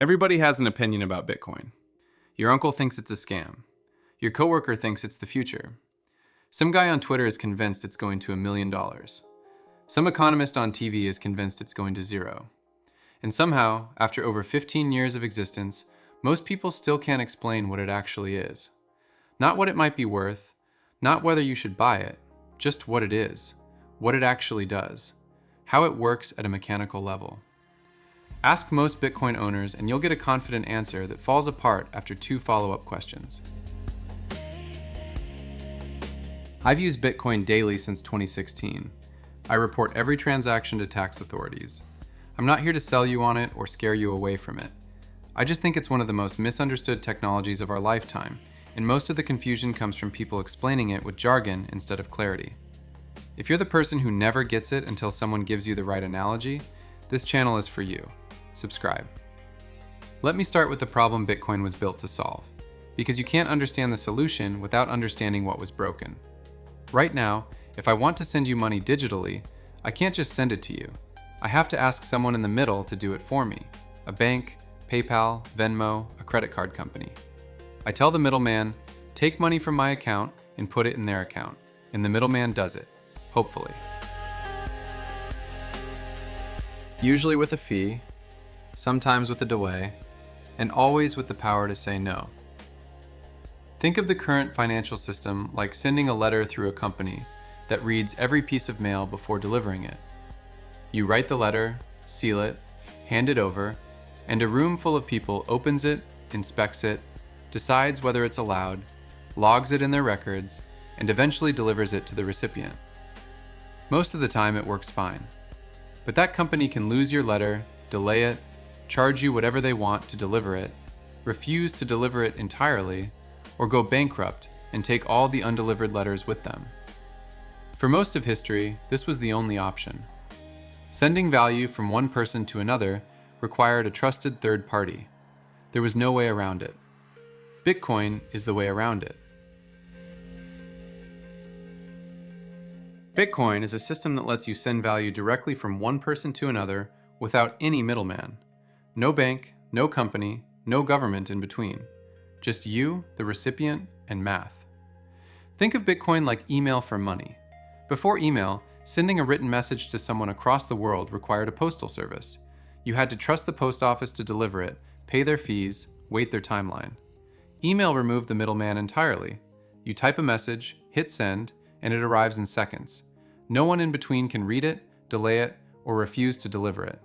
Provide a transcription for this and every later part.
Everybody has an opinion about Bitcoin. Your uncle thinks it's a scam. Your coworker thinks it's the future. Some guy on Twitter is convinced it's going to $1 million. Some economist on TV is convinced it's going to zero. And somehow, after over 15 years of existence, most people still can't explain what it actually is. Not what it might be worth, not whether you should buy it, just what it is, what it actually does, how it works at a mechanical level. Ask most Bitcoin owners and you'll get a confident answer that falls apart after 2 follow-up questions. I've used Bitcoin daily since 2016. I report every transaction to tax authorities. I'm not here to sell you on it or scare you away from it. I just think it's one of the most misunderstood technologies of our lifetime, and most of the confusion comes from people explaining it with jargon instead of clarity. If you're the person who never gets it until someone gives you the right analogy, this channel is for you. Subscribe. Let me start with the problem Bitcoin was built to solve, because you can't understand the solution without understanding what was broken. Right now, if I want to send you money digitally, I can't just send it to you. I have to ask someone in the middle to do it for me: a bank, PayPal, Venmo, a credit card company. I tell the middleman, take money from my account and put it in their account, and the middleman does it, hopefully. Usually with a fee, sometimes with a delay, and always with the power to say no. Think of the current financial system like sending a letter through a company that reads every piece of mail before delivering it. You write the letter, seal it, hand it over, and a room full of people opens it, inspects it, decides whether it's allowed, logs it in their records, and eventually delivers it to the recipient. Most of the time it works fine. But that company can lose your letter, delay it, charge you whatever they want to deliver it, refuse to deliver it entirely, or go bankrupt and take all the undelivered letters with them. For most of history, this was the only option. Sending value from one person to another required a trusted third party. There was no way around it. Bitcoin is the way around it. Bitcoin is a system that lets you send value directly from one person to another without any middleman. No bank, no company, no government in between. Just you, the recipient, and math. Think of Bitcoin like email for money. Before email, sending a written message to someone across the world required a postal service. You had to trust the post office to deliver it, pay their fees, wait their timeline. Email removed the middleman entirely. You type a message, hit send, and it arrives in seconds. No one in between can read it, delay it, or refuse to deliver it.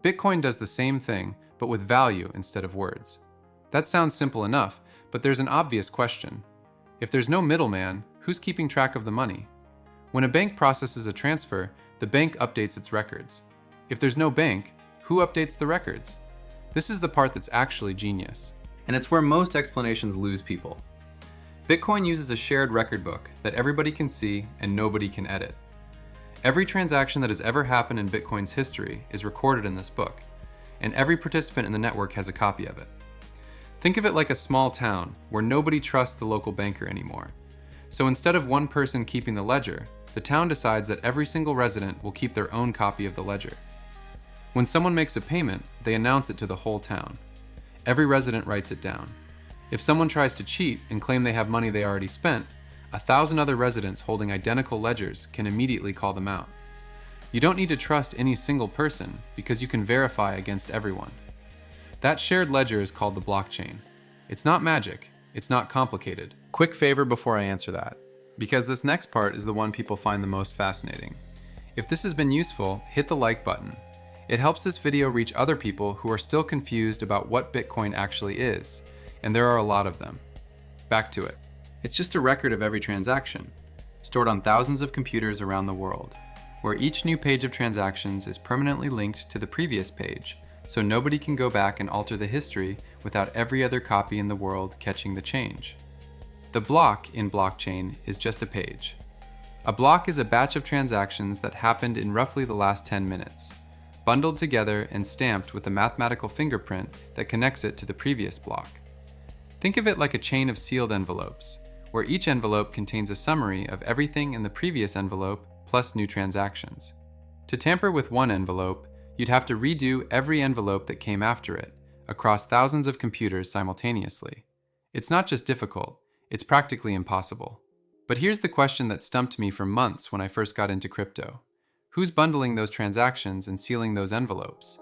Bitcoin does the same thing, but with value instead of words. That sounds simple enough, but there's an obvious question. If there's no middleman, who's keeping track of the money? When a bank processes a transfer, the bank updates its records. If there's no bank, who updates the records? This is the part that's actually genius. And it's where most explanations lose people. Bitcoin uses a shared record book that everybody can see and nobody can edit. Every transaction that has ever happened in Bitcoin's history is recorded in this book, and every participant in the network has a copy of it. Think of it like a small town where nobody trusts the local banker anymore. So instead of one person keeping the ledger, the town decides that every single resident will keep their own copy of the ledger. When someone makes a payment, they announce it to the whole town. Every resident writes it down. If someone tries to cheat and claim they have money they already spent, 1,000 other residents holding identical ledgers can immediately call them out. You don't need to trust any single person because you can verify against everyone. That shared ledger is called the blockchain. It's not magic. It's not complicated. Quick favor before I answer that, because this next part is the one people find the most fascinating. If this has been useful, hit the like button. It helps this video reach other people who are still confused about what Bitcoin actually is, and there are a lot of them. Back to it. It's just a record of every transaction, stored on thousands of computers around the world, where each new page of transactions is permanently linked to the previous page, so nobody can go back and alter the history without every other copy in the world catching the change. The block in blockchain is just a page. A block is a batch of transactions that happened in roughly the last 10 minutes, bundled together and stamped with a mathematical fingerprint that connects it to the previous block. Think of it like a chain of sealed envelopes, where each envelope contains a summary of everything in the previous envelope plus new transactions. To tamper with one envelope, you'd have to redo every envelope that came after it, across thousands of computers simultaneously. It's not just difficult, it's practically impossible. But here's the question that stumped me for months when I first got into crypto. Who's bundling those transactions and sealing those envelopes?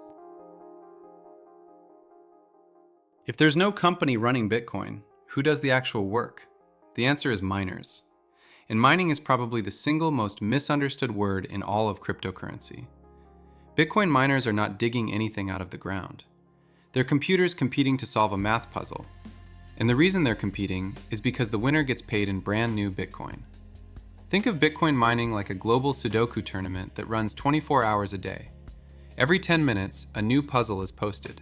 If there's no company running Bitcoin, who does the actual work? The answer is miners. And mining is probably the single most misunderstood word in all of cryptocurrency. Bitcoin miners are not digging anything out of the ground. They're computers competing to solve a math puzzle. And the reason they're competing is because the winner gets paid in brand new Bitcoin. Think of Bitcoin mining like a global sudoku tournament that runs 24 hours a day. Every 10 minutes, a new puzzle is posted.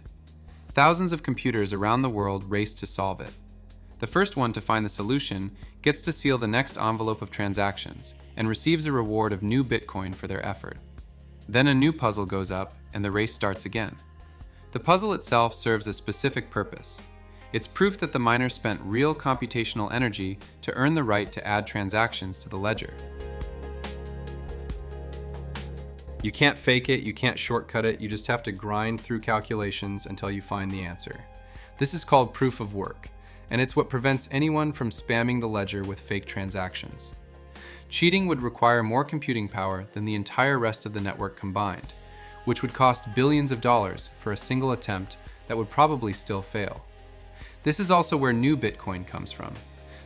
Thousands of computers around the world race to solve it. The first one to find the solution gets to seal the next envelope of transactions and receives a reward of new Bitcoin for their effort. Then a new puzzle goes up and the race starts again. The puzzle itself serves a specific purpose. It's proof that the miners spent real computational energy to earn the right to add transactions to the ledger. You can't fake it, you can't shortcut it, you just have to grind through calculations until you find the answer. This is called proof of work, and it's what prevents anyone from spamming the ledger with fake transactions. Cheating would require more computing power than the entire rest of the network combined, which would cost billions of dollars for a single attempt that would probably still fail. This is also where new Bitcoin comes from.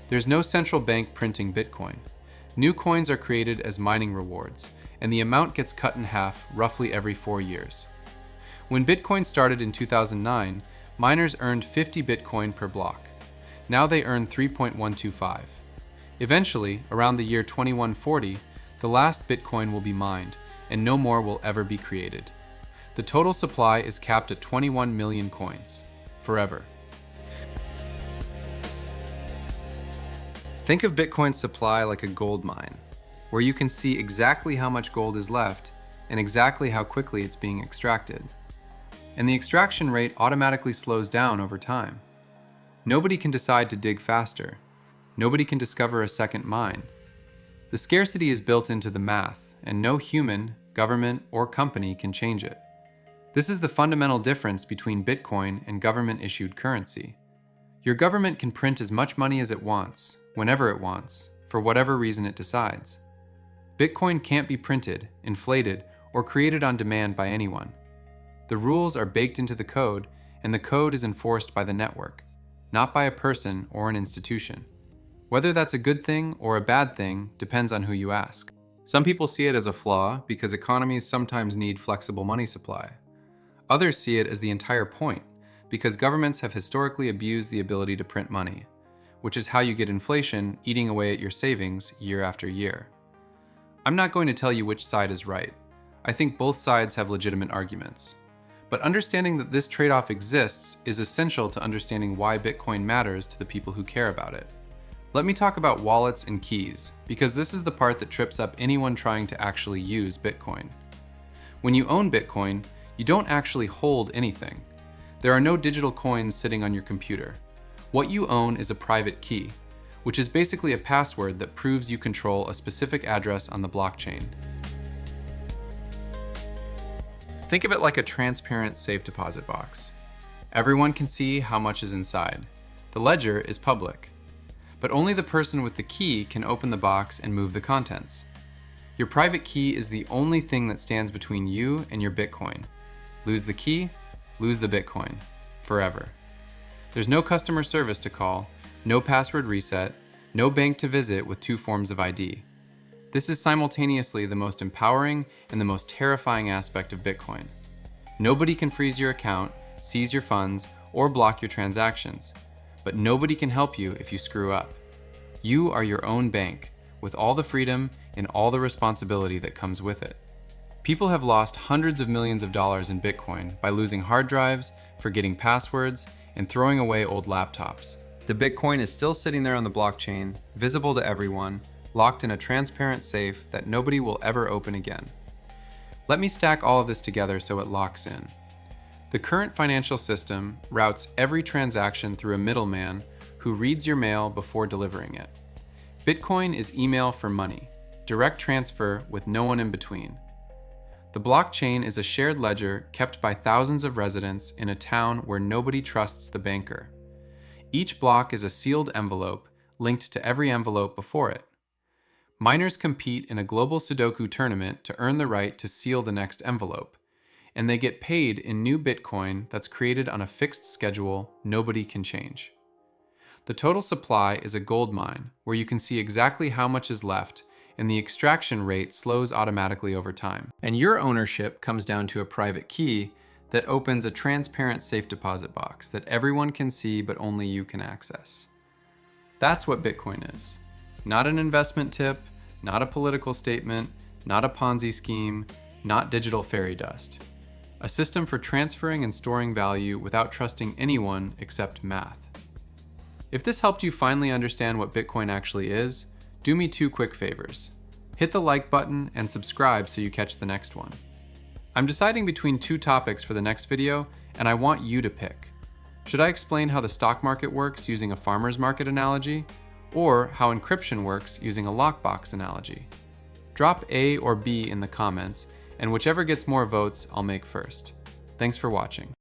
There's no central bank printing Bitcoin. New coins are created as mining rewards, and the amount gets cut in half roughly every 4 years. When Bitcoin started in 2009, miners earned 50 Bitcoin per block. Now they earn 3.125. Eventually, around the year 2140, the last Bitcoin will be mined, and no more will ever be created. The total supply is capped at 21 million coins, forever. Think of Bitcoin's supply like a gold mine, where you can see exactly how much gold is left and exactly how quickly it's being extracted. And the extraction rate automatically slows down over time. Nobody can decide to dig faster. Nobody can discover a second mine. The scarcity is built into the math, and no human, government, or company can change it. This is the fundamental difference between Bitcoin and government-issued currency. Your government can print as much money as it wants, whenever it wants, for whatever reason it decides. Bitcoin can't be printed, inflated, or created on demand by anyone. The rules are baked into the code, and the code is enforced by the network, not by a person or an institution. Whether that's a good thing or a bad thing depends on who you ask. Some people see it as a flaw because economies sometimes need flexible money supply. Others see it as the entire point because governments have historically abused the ability to print money, which is how you get inflation eating away at your savings year after year. I'm not going to tell you which side is right. I think both sides have legitimate arguments. But understanding that this trade-off exists is essential to understanding why Bitcoin matters to the people who care about it. Let me talk about wallets and keys, because this is the part that trips up anyone trying to actually use Bitcoin. When you own Bitcoin, you don't actually hold anything. There are no digital coins sitting on your computer. What you own is a private key, which is basically a password that proves you control a specific address on the blockchain. Think of it like a transparent safe deposit box. Everyone can see how much is inside. The ledger is public. But only the person with the key can open the box and move the contents. Your private key is the only thing that stands between you and your Bitcoin. Lose the key, lose the Bitcoin, forever. There's no customer service to call, no password reset, no bank to visit with 2 forms of ID. This is simultaneously the most empowering and the most terrifying aspect of Bitcoin. Nobody can freeze your account, seize your funds, or block your transactions. But nobody can help you if you screw up. You are your own bank, with all the freedom and all the responsibility that comes with it. People have lost hundreds of millions of dollars in Bitcoin by losing hard drives, forgetting passwords, and throwing away old laptops. The Bitcoin is still sitting there on the blockchain, visible to everyone, locked in a transparent safe that nobody will ever open again. Let me stack all of this together so it locks in. The current financial system routes every transaction through a middleman who reads your mail before delivering it. Bitcoin is email for money, direct transfer with no one in between. The blockchain is a shared ledger kept by thousands of residents in a town where nobody trusts the banker. Each block is a sealed envelope linked to every envelope before it. Miners compete in a global sudoku tournament to earn the right to seal the next envelope, and they get paid in new Bitcoin that's created on a fixed schedule nobody can change. The total supply is a gold mine where you can see exactly how much is left, and the extraction rate slows automatically over time. And your ownership comes down to a private key that opens a transparent safe deposit box that everyone can see but only you can access. That's what Bitcoin is. Not an investment tip, not a political statement, not a Ponzi scheme, not digital fairy dust. A system for transferring and storing value without trusting anyone except math. If this helped you finally understand what Bitcoin actually is, do me 2 quick favors. Hit the like button and subscribe so you catch the next one. I'm deciding between 2 topics for the next video, and I want you to pick. Should I explain how the stock market works using a farmer's market analogy, or how encryption works using a lockbox analogy? Drop A or B in the comments, and whichever gets more votes, I'll make first. Thanks for watching.